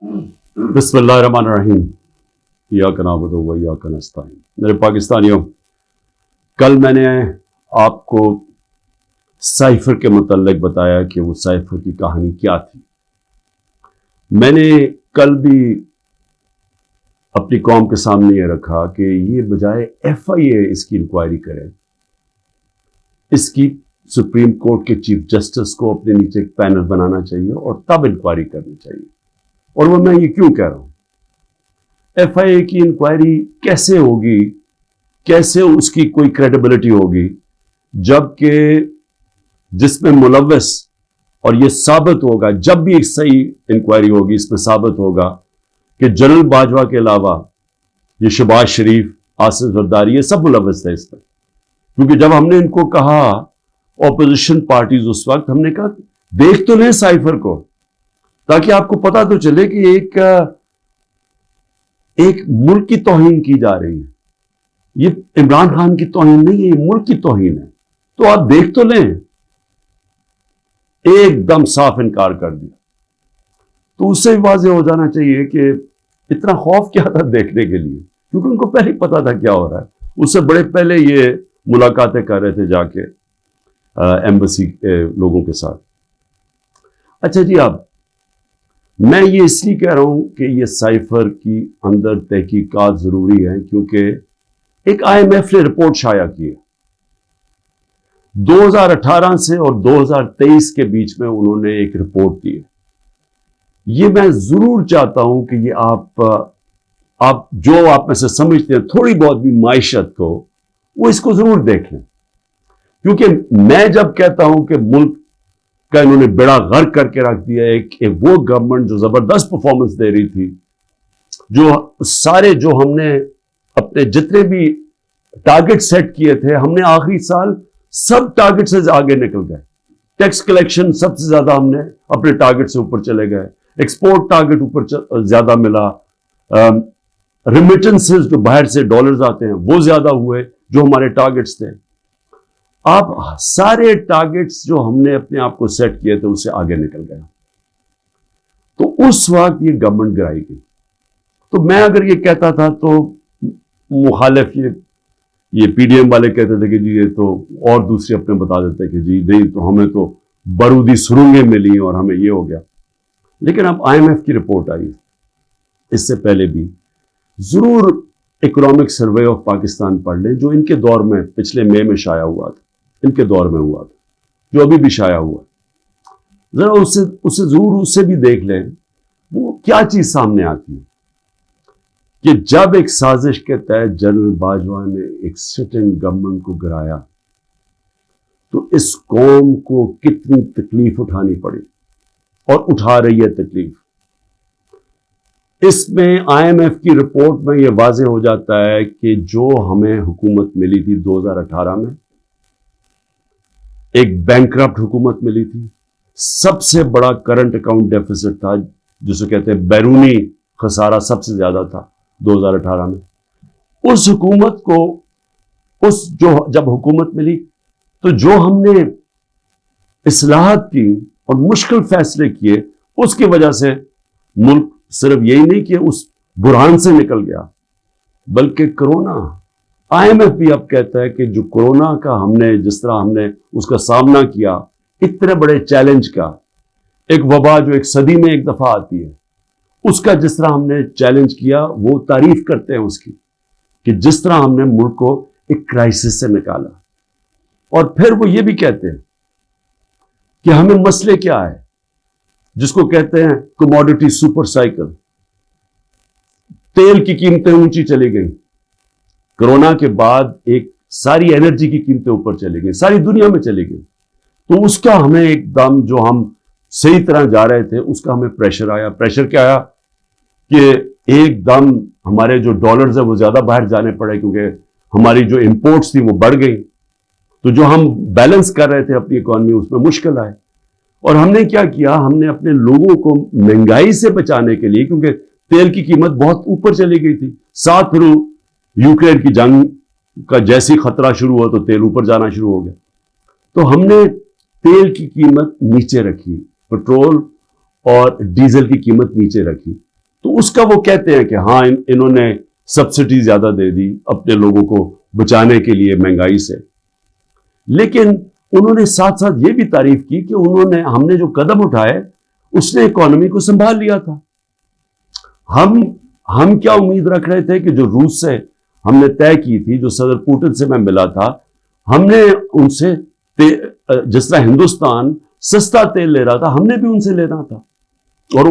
بسم اللہ الرحمن الرحیم ایاک نعبد و ایاک نستعین۔ میرے پاکستانیوں، کل میں نے آپ کو سائفر کے متعلق بتایا کہ وہ سائفر کی کہانی کیا تھی۔ میں نے کل بھی اپنی قوم کے سامنے یہ رکھا کہ یہ بجائے FIA اس کی انکوائری کرے، اس کی سپریم کورٹ کے چیف جسٹس کو اپنے نیچے ایک پینل بنانا چاہیے اور تب انکوائری کرنی چاہیے۔ اور وہ میں یہ کیوں کہہ رہا ہوں؟ FIA کی انکوائری کیسے ہوگی، کیسے اس کی کوئی کریڈیبلٹی ہوگی، جبکہ جس میں ملوث، اور یہ ثابت ہوگا جب بھی ایک صحیح انکوائری ہوگی، اس میں ثابت ہوگا کہ جنرل باجوہ کے علاوہ یہ شہباز شریف، آصف زرداری، یہ سب ملوث تھے اس میں۔ کیونکہ جب ہم نے ان کو کہا، اپوزیشن پارٹیز اس وقت، ہم نے کہا دیکھ تو لیں سائفر کو، تاکہ آپ کو پتا تو چلے کہ ایک ملک کی توہین کی جا رہی ہے۔ یہ عمران خان کی توہین نہیں ہے، یہ ملک کی توہین ہے، تو آپ دیکھ تو لیں۔ ایک دم صاف انکار کر دیا۔ تو اس سے بھی واضح ہو جانا چاہیے کہ اتنا خوف کیا تھا دیکھنے کے لیے، کیونکہ ان کو پہلے پتا تھا کیا ہو رہا ہے۔ اس سے بڑے پہلے یہ ملاقاتیں کر رہے تھے جا کے ایمبیسی لوگوں کے ساتھ۔ اچھا جی، اب میں یہ اس لیے کہہ رہا ہوں کہ یہ سائفر کی اندر تحقیقات ضروری ہیں، کیونکہ ایک IMF نے رپورٹ شائع کی ہے 2018 سے اور 2023 کے بیچ میں، انہوں نے ایک رپورٹ دی ہے۔ یہ میں ضرور چاہتا ہوں کہ یہ آپ جو آپ میں سے سمجھتے ہیں تھوڑی بہت بھی معیشت کو، وہ اس کو ضرور دیکھ لیں، کیونکہ میں جب کہتا ہوں کہ ملک کا انہوں نے بیڑا غرق کر کے رکھ دیا ہے، کہ وہ گورنمنٹ جو زبردست پرفارمنس دے رہی تھی، جو ہم نے اپنے جتنے بھی ٹارگٹ سیٹ کیے تھے، ہم نے آخری سال سب ٹارگٹ سے آگے نکل گئے۔ ٹیکس کلیکشن سب سے زیادہ ہم نے اپنے ٹارگٹ سے اوپر چلے گئے، ایکسپورٹ ٹارگٹ اوپر زیادہ ملا، ریمیٹنسز جو باہر سے ڈالرز آتے ہیں وہ زیادہ ہوئے جو ہمارے ٹارگٹس تھے۔ آپ سارے ٹارگٹس جو ہم نے اپنے آپ کو سیٹ کیے تھے اس سے آگے نکل گئے۔ تو اس وقت یہ گورنمنٹ گرائی گئی۔ تو میں اگر یہ کہتا تھا تو مخالف یہ PDM والے کہتے تھے کہ جی یہ تو، اور دوسرے اپنے بتا دیتے کہ جی نہیں، تو ہمیں تو بارودی سرنگیں ملی اور ہمیں یہ ہو گیا۔ لیکن اب IMF کی رپورٹ آئی، اس سے پہلے بھی ضرور اکنامک سروے آف پاکستان پڑھ لیں، جو ان کے دور میں پچھلے مئی میں شائع ہوا تھا، ان کے دور میں ہوا تھا، جو ابھی بھی شائع ہوا، ذرا اسے ضرور اس سے بھی دیکھ لیں۔ وہ کیا چیز سامنے آتی ہے کہ جب ایک سازش کے تحت جنرل باجوہ نے ایک سٹنگ گورنمنٹ کو گرایا، تو اس قوم کو کتنی تکلیف اٹھانی پڑی اور اٹھا رہی ہے تکلیف۔ اس میں IMF کی رپورٹ میں یہ واضح ہو جاتا ہے کہ جو ہمیں حکومت ملی تھی 2018 میں، ایک بینکرپٹ حکومت ملی تھی، سب سے بڑا کرنٹ اکاؤنٹ ڈیفیسٹ تھا، جسے کہتے ہیں بیرونی خسارہ سب سے زیادہ تھا 2018 میں۔ اس حکومت کو جب حکومت ملی، تو جو ہم نے اصلاحات کی اور مشکل فیصلے کیے، اس کی وجہ سے ملک صرف یہی نہیں کہ اس بحران سے نکل گیا، بلکہ کرونا، IMF بھی اب کہتا ہے کہ جو کرونا کا جس طرح ہم نے اس کا سامنا کیا، اتنے بڑے چیلنج کا، ایک وبا جو ایک صدی میں ایک دفعہ آتی ہے، اس کا جس طرح ہم نے چیلنج کیا، وہ تعریف کرتے ہیں اس کی، کہ جس طرح ہم نے ملک کو ایک کرائسس سے نکالا۔ اور پھر وہ یہ بھی کہتے ہیں کہ ہمیں مسئلے کیا ہے، جس کو کہتے ہیں کموڈٹی سپر سائیکل۔ تیل کی قیمتیں اونچی چلی گئیں، کرونا کے بعد ایک ساری انرجی کی قیمتیں اوپر چلی گئیں، ساری دنیا میں چلی گئی۔ تو اس کا ہمیں ایک دم، جو ہم صحیح طرح جا رہے تھے، اس کا ہمیں پریشر آیا۔ پریشر کیا آیا کہ ایک دم ہمارے جو ڈالرز ہیں وہ زیادہ باہر جانے پڑے، کیونکہ ہماری جو امپورٹس تھی وہ بڑھ گئی، تو جو ہم بیلنس کر رہے تھے اپنی اکانومی، اس میں مشکل آئے۔ اور ہم نے کیا کیا، ہم نے اپنے لوگوں کو مہنگائی سے بچانے کے لیے، کیونکہ تیل کی قیمت بہت اوپر چلی گئی تھی، ساتھ پھر یوکرین کی جنگ کا جیسی خطرہ شروع ہوا تو تیل اوپر جانا شروع ہو گیا، تو ہم نے تیل کی قیمت نیچے رکھی، پٹرول اور ڈیزل کی قیمت نیچے رکھی، تو اس کا وہ کہتے ہیں کہ ہاں انہوں نے سبسڈی زیادہ دے دی اپنے لوگوں کو بچانے کے لیے مہنگائی سے، لیکن انہوں نے ساتھ ساتھ یہ بھی تعریف کی کہ ہم نے جو قدم اٹھائے اس نے اکانومی کو سنبھال لیا تھا۔ ہم کیا امید رکھ رہے تھے کہ جو روس سے ہم نے طے کی تھی، جو صدر پوٹن سے میں ملا تھا، ہم نے ان سے جس طرح ہندوستان سستا تیل لے رہا تھا، ہم نے بھی ان سے لینا تھا۔ اور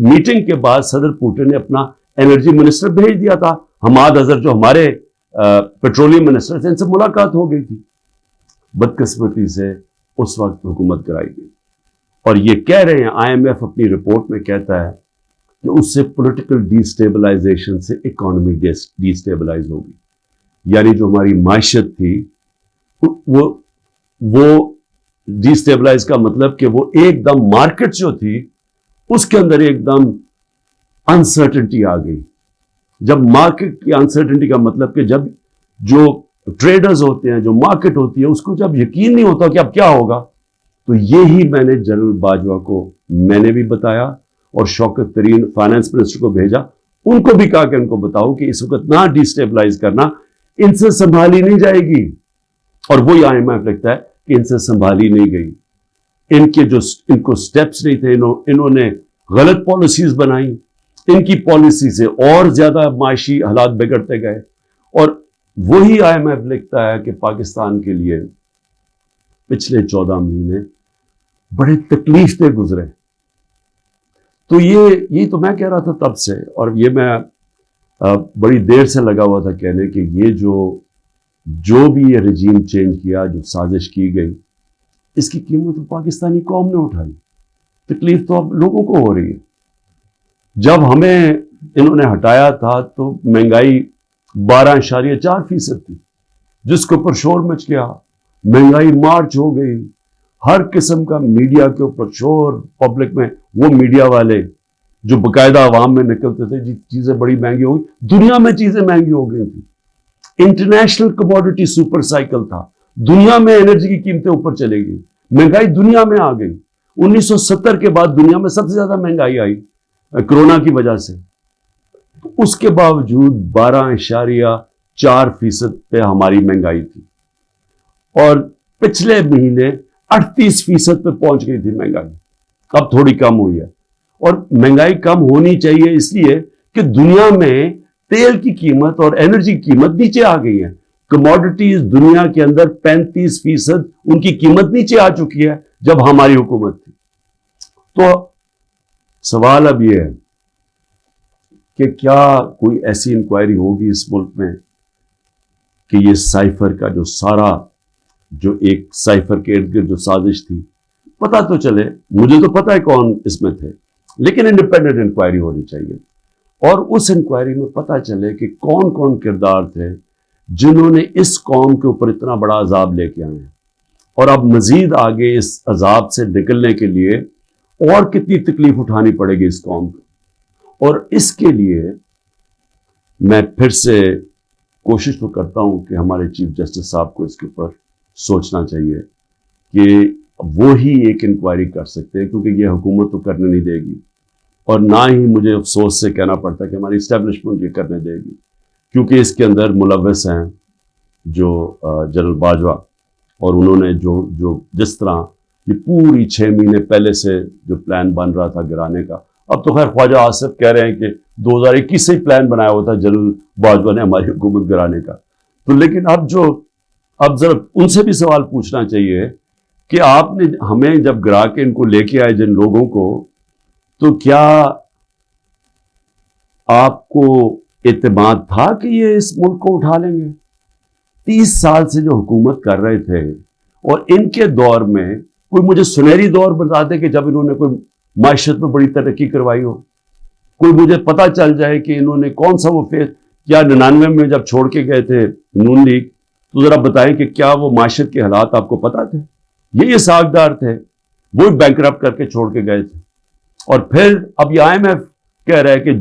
میٹنگ کے بعد صدر پوٹن نے اپنا انرجی منسٹر بھیج دیا تھا، حماد اظہر جو ہمارے پیٹرولیم منسٹر تھے، ان سے ملاقات ہو گئی تھی۔ بدقسمتی سے اس وقت حکومت کرائی گئی، اور یہ کہہ رہے ہیں آئی ایم ایف اپنی رپورٹ میں کہتا ہے کہ اس سے پولیٹیکل ڈی اسٹیبلائزیشن سے اکانومی ڈی اسٹیبلائز ہوگی، یعنی جو ہماری معیشت تھی وہ ڈی اسٹیبلائز کا مطلب کہ وہ ایک دم مارکیٹ جو تھی اس کے اندر ایک دم انسرٹنٹی آ گئی۔ جب مارکیٹ کی انسرٹنٹی کا مطلب کہ جب جو ٹریڈرز ہوتے ہیں، جو مارکیٹ ہوتی ہے، اس کو جب یقین نہیں ہوتا کہ اب کیا ہوگا، تو یہی میں نے جنرل باجوہ کو میں نے بھی بتایا اور شوکت ترین فائنانس منسٹر کو بھیجا، ان کو بھی کہا کہ ان کو بتاؤ کہ اس وقت نہ ڈی اسٹیبلائز کرنا، ان سے سنبھالی نہیں جائے گی۔ اور وہی آئی ایم ایف لکھتا ہے کہ ان سے سنبھالی نہیں گئی، ان کو سٹیپس نہیں تھے، انہوں نے غلط پالیسیز بنائی، ان کی پالیسی سے اور زیادہ معاشی حالات بگڑتے گئے۔ اور وہی آئی ایم ایف لکھتا ہے کہ پاکستان کے لیے پچھلے 14 مہینے بڑے تکلیف دہ گزرے۔ تو یہ تو میں کہہ رہا تھا تب سے، اور یہ میں بڑی دیر سے لگا ہوا تھا کہنے کہ یہ جو بھی یہ رجیم چینج کیا، جو سازش کی گئی، اس کی قیمت پاکستانی قوم نے اٹھائی۔ تکلیف تو اب لوگوں کو ہو رہی ہے۔ جب ہمیں انہوں نے ہٹایا تھا تو مہنگائی 12.4% تھی، جس کے اوپر شور مچ گیا، مہنگائی مارچ ہو گئی، ہر قسم کا میڈیا کے اوپر شور، پبلک میں وہ میڈیا والے جو باقاعدہ عوام میں نکلتے تھے جی چیزیں بڑی مہنگی ہو گئی، دنیا میں چیزیں مہنگی ہو گئی تھی، انٹرنیشنل کموڈیٹی سپر سائیکل تھا، دنیا میں انرجی کی قیمتیں اوپر چلے گئی، مہنگائی دنیا میں آ گئی۔ 1970 کے بعد دنیا میں سب سے زیادہ مہنگائی آئی کرونا کی وجہ سے، اس کے باوجود 12.4% پہ ہماری مہنگائی تھی، اور پچھلے مہینے 38% پہ پہنچ گئی تھی مہنگائی۔ اب تھوڑی کم ہوئی ہے، اور مہنگائی کم ہونی چاہیے اس لیے کہ دنیا میں تیل کی قیمت اور انرجی کی قیمت نیچے آ گئی ہے۔ کموڈیٹیز دنیا کے اندر 35% ان کی قیمت نیچے آ چکی ہے جب ہماری حکومت تھی۔ تو سوال اب یہ ہے کہ کیا کوئی ایسی انکوائری ہوگی اس ملک میں کہ یہ سائفر کا جو ایک سائفر کے ارد گرد جو سازش تھی، پتہ تو چلے، مجھے تو پتہ ہے کون اس میں تھے، لیکن انڈیپینڈنٹ انکوائری ہونی چاہیے، اور اس انکوائری میں پتہ چلے کہ کون کون کردار تھے جنہوں نے اس قوم کے اوپر اتنا بڑا عذاب لے کے آئے ہیں، اور اب مزید آگے اس عذاب سے نکلنے کے لیے اور کتنی تکلیف اٹھانی پڑے گی اس قوم کو۔ اور اس کے لیے میں پھر سے کوشش تو کرتا ہوں کہ ہمارے چیف جسٹس صاحب کو اس کے اوپر سوچنا چاہیے کہ وہی ایک انکوائری کر سکتے ہیں، کیونکہ یہ حکومت تو کرنے نہیں دے گی، اور نہ ہی مجھے افسوس سے کہنا پڑتا کہ ہماری اسٹیبلشمنٹ یہ کرنے دے گی، کیونکہ اس کے اندر ملوث ہیں جو جنرل باجوہ، اور انہوں نے جو جس طرح یہ پوری 6 مہینے پہلے سے جو پلان بن رہا تھا گرانے کا، اب تو خیر خواجہ آصف کہہ رہے ہیں کہ 2021 سے ہی پلان بنایا ہوا تھا جنرل باجوہ نے ہماری حکومت گرانے کا، تو لیکن اب ذرا ان سے بھی سوال پوچھنا چاہیے کہ آپ نے ہمیں جب گرا کے ان کو لے کے آئے جن لوگوں کو، تو کیا آپ کو اعتماد تھا کہ یہ اس ملک کو اٹھا لیں گے؟ 30 سال سے جو حکومت کر رہے تھے، اور ان کے دور میں کوئی مجھے سنہری دور بتا دے کہ جب انہوں نے کوئی معیشت میں بڑی ترقی کروائی ہو، کوئی مجھے پتہ چل جائے کہ انہوں نے کون سا وہ کیا 99 میں جب چھوڑ کے گئے تھے نون لیگ، تو ذرا بتائیں کہ کیا وہ معیشت کے حالات آپ کو پتہ تھے؟ یہ ساکھدار تھے، وہ بینکرپٹ کر کے چھوڑ کے گئے تھے، اور پھر اب یہ آئی ایم ایف کہہ رہا ہے کہ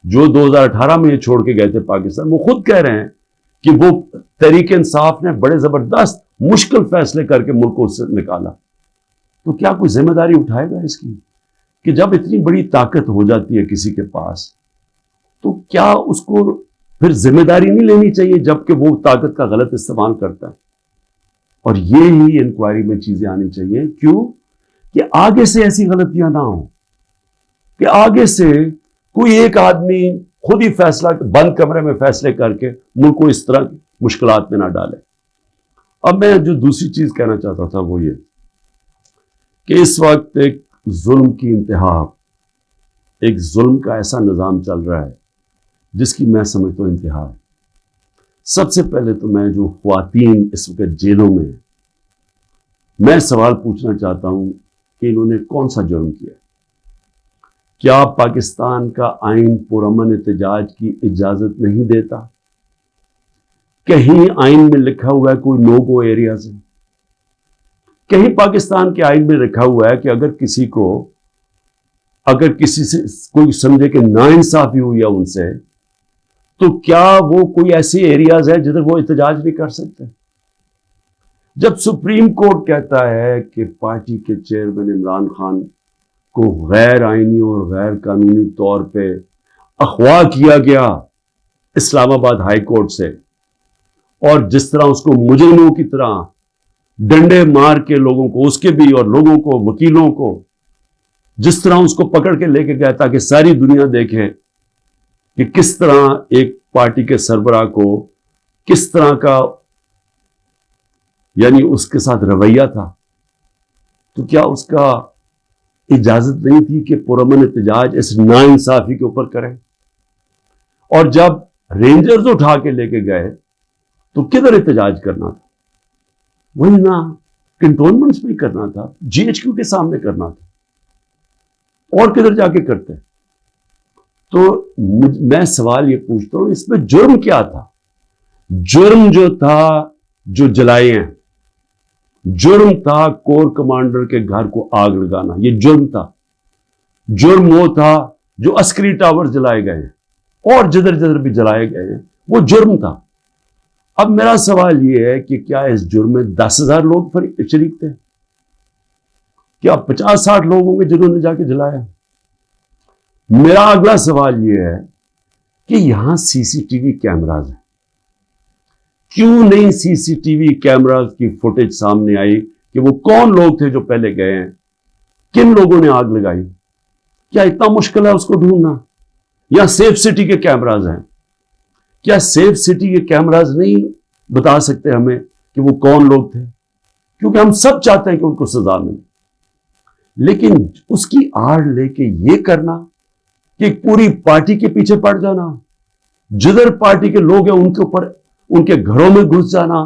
جو 2018 میں یہ چھوڑ کے گئے تھے پاکستان، وہ خود کہہ رہے ہیں کہ وہ تحریک انصاف نے بڑے زبردست مشکل فیصلے کر کے ملک کو اس سے نکالا، تو کیا کوئی ذمہ داری اٹھائے گا اس کی کہ جب اتنی بڑی طاقت ہو جاتی ہے کسی کے پاس تو کیا اس کو پھر ذمہ داری نہیں لینی چاہیے جبکہ وہ طاقت کا غلط استعمال کرتا ہے؟ اور یہ ہی انکوائری میں چیزیں آنی چاہیے. کیوں؟ کہ آگے سے ایسی غلطیاں نہ ہوں کہ آگے سے کوئی ایک آدمی خود ہی فیصلہ بند کمرے میں فیصلے کر کے ملک کو اس طرح مشکلات میں نہ ڈالے. اب میں جو دوسری چیز کہنا چاہتا تھا وہ یہ کہ اس وقت ایک ظلم کی انتہا، ایک ظلم کا ایسا نظام چل رہا ہے جس کی میں سمجھتا ہوں انتہا ہے. سب سے پہلے تو میں جو خواتین اس وقت جیلوں میں ہیں، میں سوال پوچھنا چاہتا ہوں کہ انہوں نے کون سا جرم کیا؟ کیا پاکستان کا آئین پرامن احتجاج کی اجازت نہیں دیتا؟ کہیں آئین میں لکھا ہوا ہے کوئی نو گو ایریاز ہے؟ کہیں پاکستان کے آئین میں لکھا ہوا ہے کہ اگر کسی سے کوئی سمجھے کہ ناانصافی ہوئی ہے ان سے تو کیا وہ کوئی ایسے ایریاز ہے جدھر وہ احتجاج نہیں کر سکتے؟ جب سپریم کورٹ کہتا ہے کہ پارٹی کے چیئرمین عمران خان کو غیر آئینی اور غیر قانونی طور پہ اغوا کیا گیا اسلام آباد ہائی کورٹ سے، اور جس طرح اس کو مجرموں کی طرح ڈنڈے مار کے لوگوں کو، اس کے بھی اور لوگوں کو، وکیلوں کو، جس طرح اس کو پکڑ کے لے کے گیا تاکہ ساری دنیا دیکھے کہ کس طرح ایک پارٹی کے سربراہ کو کس طرح کا یعنی اس کے ساتھ رویہ تھا، تو کیا اس کا اجازت نہیں تھی کہ پرامن احتجاج اس ناانصافی کے اوپر کرے؟ اور جب رینجرز اٹھا کے لے کے گئے تو کدھر احتجاج کرنا تھا؟ وہی نا کنٹونمنٹس میں کرنا تھا، جی ایچ کیو کے سامنے کرنا تھا، اور کدھر جا کے کرتے؟ تو میں سوال یہ پوچھتا ہوں اس میں جرم کیا تھا؟ جرم جو تھا جو جلائے ہیں، جرم تھا کور کمانڈر کے گھر کو آگ لگانا، یہ جرم تھا. جرم وہ تھا جو عسکری ٹاور جلائے گئے ہیں اور جدھر جدھر بھی جلائے گئے ہیں، وہ جرم تھا. اب میرا سوال یہ ہے کہ کیا اس جرم میں 10,000 لوگ شریک تھے؟ کیا 50-60 لوگ ہوں گے جنہوں نے جا کے جلایا؟ میرا اگلا سوال یہ ہے کہ یہاں سی سی ٹی وی کیمراز ہیں، کیوں نہیں سی سی ٹی وی کیمراز کی فوٹیج سامنے آئی کہ وہ کون لوگ تھے جو پہلے گئے ہیں، کن لوگوں نے آگ لگائی؟ کیا اتنا مشکل ہے اس کو ڈھونڈنا؟ یا سیف سٹی کے کیمراز ہیں، کیا سیف سٹی کے کیمراز نہیں بتا سکتے ہمیں کہ وہ کون لوگ تھے؟ کیونکہ ہم سب چاہتے ہیں کہ ان کو سزا ملے، لیکن اس کی آڑ لے کے یہ کرنا کہ پوری پارٹی کے پیچھے پڑ جانا، جدھر پارٹی کے لوگ ہیں ان کے اوپر، ان کے گھروں میں گھس جانا،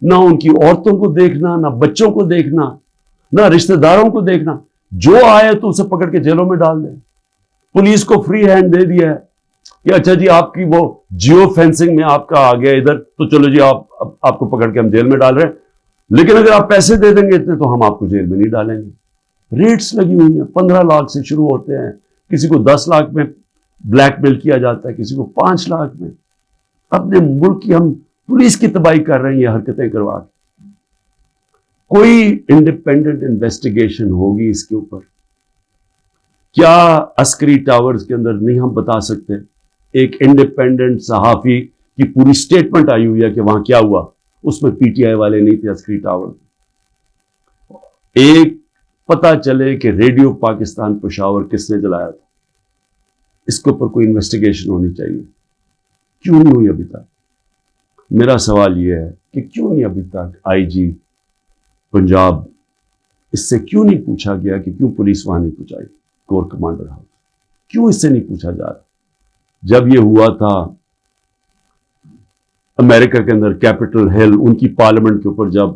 نہ ان کی عورتوں کو دیکھنا، نہ بچوں کو دیکھنا، نہ رشتہ داروں کو دیکھنا، جو آئے تو اسے پکڑ کے جیلوں میں ڈال دیں. پولیس کو فری ہینڈ دے دیا ہے کہ اچھا جی آپ کی وہ جیو فینسنگ میں آپ کا آ گیا ادھر تو چلو جی آپ کو پکڑ کے ہم جیل میں ڈال رہے ہیں، لیکن اگر آپ پیسے دے دیں گے اتنے تو ہم آپ کو جیل میں نہیں ڈالیں گے. ریٹس لگی ہوئی ہیں، 15 لاکھ سے شروع ہوتے ہیں، کسی کو 10 لاکھ میں بلیک میل کیا جاتا ہے، کسی کو 5 لاکھ میں. اپنے ملک کی ہم پولیس کی تباہی کر رہے ہیں یہ حرکتیں کروا کے. کوئی انڈیپینڈنٹ انویسٹیگیشن ہوگی اس کے اوپر؟ کیا عسکری ٹاورز کے اندر نہیں ہم بتا سکتے؟ ایک انڈیپینڈنٹ صحافی کی پوری سٹیٹمنٹ آئی ہوئی ہے کہ وہاں کیا ہوا، اس میں پی ٹی آئی والے نہیں تھے عسکری ٹاور. ایک پتا چلے کہ ریڈیو پاکستان پشاور کس نے جلایا تھا، اس کے اوپر کوئی انویسٹیگیشن ہونی چاہیے. کیوں نہیں ہوئی ابھی تک؟ میرا سوال یہ ہے کہ کیوں نہیں ابھی تک آئی جی پنجاب اس سے کیوں نہیں پوچھا گیا کہ کیوں پولیس وہاں نہیں پہنچائی کور کمانڈر ہاؤس؟ کیوں اس سے نہیں پوچھا جا رہا؟ جب یہ ہوا تھا امریکہ کے اندر کیپٹل ہل، ان کی پارلیمنٹ کے اوپر جب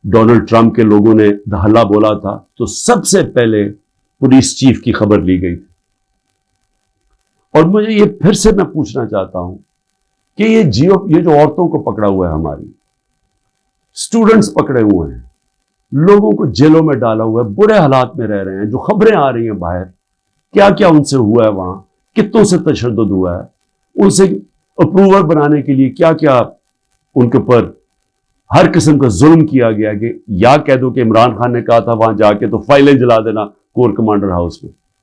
ڈونلڈ ٹرمپ کے لوگوں نے دھلا بولا تھا تو سب سے پہلے پولیس چیف کی خبر لی گئی تھی. اور مجھے یہ پھر سے میں پوچھنا چاہتا ہوں کہ یہ جو عورتوں کو پکڑا ہوا ہے، ہماری اسٹوڈنٹس پکڑے ہوئے ہیں، لوگوں کو جیلوں میں ڈالا ہوا ہے، برے حالات میں رہ رہے ہیں، جو خبریں آ رہی ہیں باہر، کیا کیا ان سے ہوا ہے، وہاں کتنوں سے تشدد ہوا ہے، ان سے اپروور بنانے کے لیے کیا کیا ان کے اوپر ہر قسم کا ظلم کیا گیا. کہ یا کہہ دو کہ عمران خان نے کہا تھا وہاں جا کے تو فائلیں جلا دینا کور کمانڈر ہاؤس میں،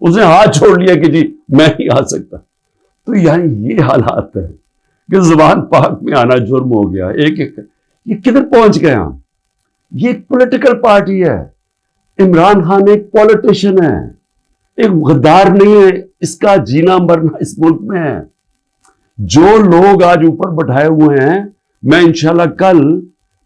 اس نے ہاتھ چھوڑ لیا کہ جی میں نہیں آ سکتا. تو یعنی یہ حالات ہے کہ زبان پاک میں آنا جرم ہو گیا. یہ کدھر پہنچ گئے ہم؟ یہ ایک پولیٹیکل پارٹی ہے. عمران خان ایک پولیٹیشین ہے, ایک غدار نہیں ہے. اس کا جینا مرنا اس ملک میں ہے. جو لوگ آج اوپر بٹھائے ہوئے ہیں, میں انشاءاللہ کل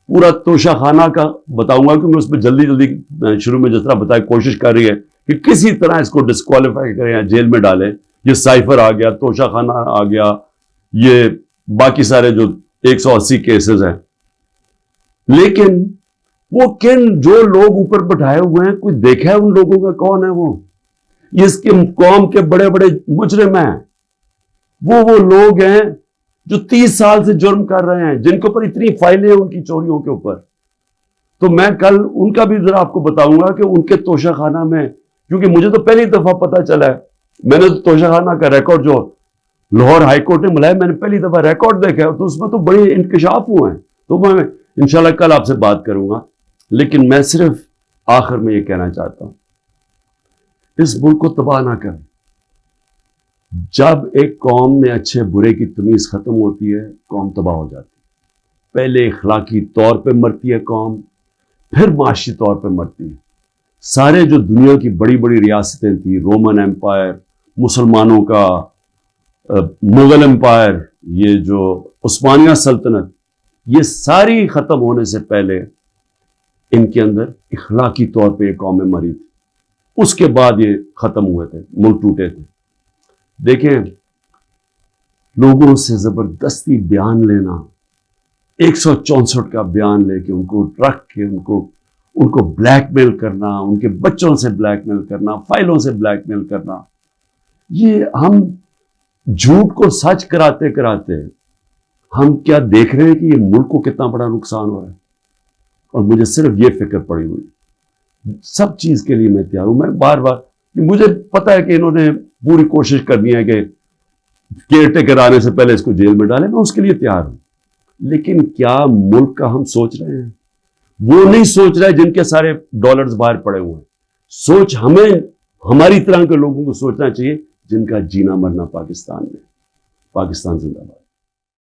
پورا توشہ خانہ کا بتاؤں گا, کیونکہ اس میں جلدی شروع میں جس طرح بتایا کوشش کر رہی ہے کہ کسی طرح اس کو ڈسکوالیفائی کریں یا جیل میں ڈالیں. یہ سائفر آ گیا, توشہ خانہ آ گیا, یہ باقی سارے جو 180 کیسز ہیں. لیکن وہ جو لوگ اوپر بٹھائے ہوئے ہیں, کوئی دیکھا ہے ان لوگوں کا کون ہے وہ؟ یہ اس کے قوم کے بڑے بڑے مجرم ہیں. وہ لوگ ہیں جو 30 سال سے جرم کر رہے ہیں, جن کے اوپر اتنی فائلیں ہیں ان کی چوریوں کے اوپر. تو میں کل ان کا بھی ذرا آپ کو بتاؤں گا کہ ان کے توشہ خانہ میں, کیونکہ مجھے تو پہلی دفعہ پتا چلا ہے, میں نے توشہ خانہ کا ریکارڈ جو لاہور ہائی کورٹ نے ملایا, میں نے پہلی دفعہ ریکارڈ دیکھا ہے, تو اس میں تو بڑے انکشاف ہوئے ہیں. تو میں انشاءاللہ کل آپ سے بات کروں گا. لیکن میں صرف آخر میں یہ کہنا چاہتا ہوں, اس ملک کو تباہ نہ کریں. جب ایک قوم میں اچھے برے کی تمیز ختم ہوتی ہے, قوم تباہ ہو جاتی ہے. پہلے اخلاقی طور پہ مرتی ہے قوم, پھر معاشی طور پہ مرتی ہے. سارے جو دنیا کی بڑی بڑی ریاستیں تھیں, رومن ایمپائر, مسلمانوں کا مغل ایمپائر, یہ جو عثمانیہ سلطنت, یہ ساری ختم ہونے سے پہلے ان کے اندر اخلاقی طور پہ یہ قومیں مری تھی. اس کے بعد یہ ختم ہوئے تھے, ملک ٹوٹے تھے. دیکھیں, لوگوں سے زبردستی بیان لینا, 164 کا بیان لے کے ان کو رکھ کے ان کو بلیک میل کرنا, ان کے بچوں سے بلیک میل کرنا, فائلوں سے بلیک میل کرنا, یہ ہم جھوٹ کو سچ کراتے کراتے ہم کیا دیکھ رہے ہیں کہ یہ ملک کو کتنا بڑا نقصان ہو رہا ہے. اور مجھے صرف یہ فکر پڑی ہوئی, سب چیز کے لیے میں تیار ہوں. میں بار بار, مجھے پتا ہے کہ انہوں نے پوری کوشش کرنی ہے کہ کیئر ٹیکر آنے سے پہلے اس کو جیل میں ڈالیں, میں اس کے لیے تیار ہوں. لیکن کیا ملک کا ہم سوچ رہے ہیں؟ وہ نہیں سوچ رہے جن کے سارے ڈالرز باہر پڑے ہوئے ہیں. سوچ ہمیں, ہماری طرح کے لوگوں کو سوچنا چاہیے جن کا جینا مرنا پاکستان میں. پاکستان زندہ باد.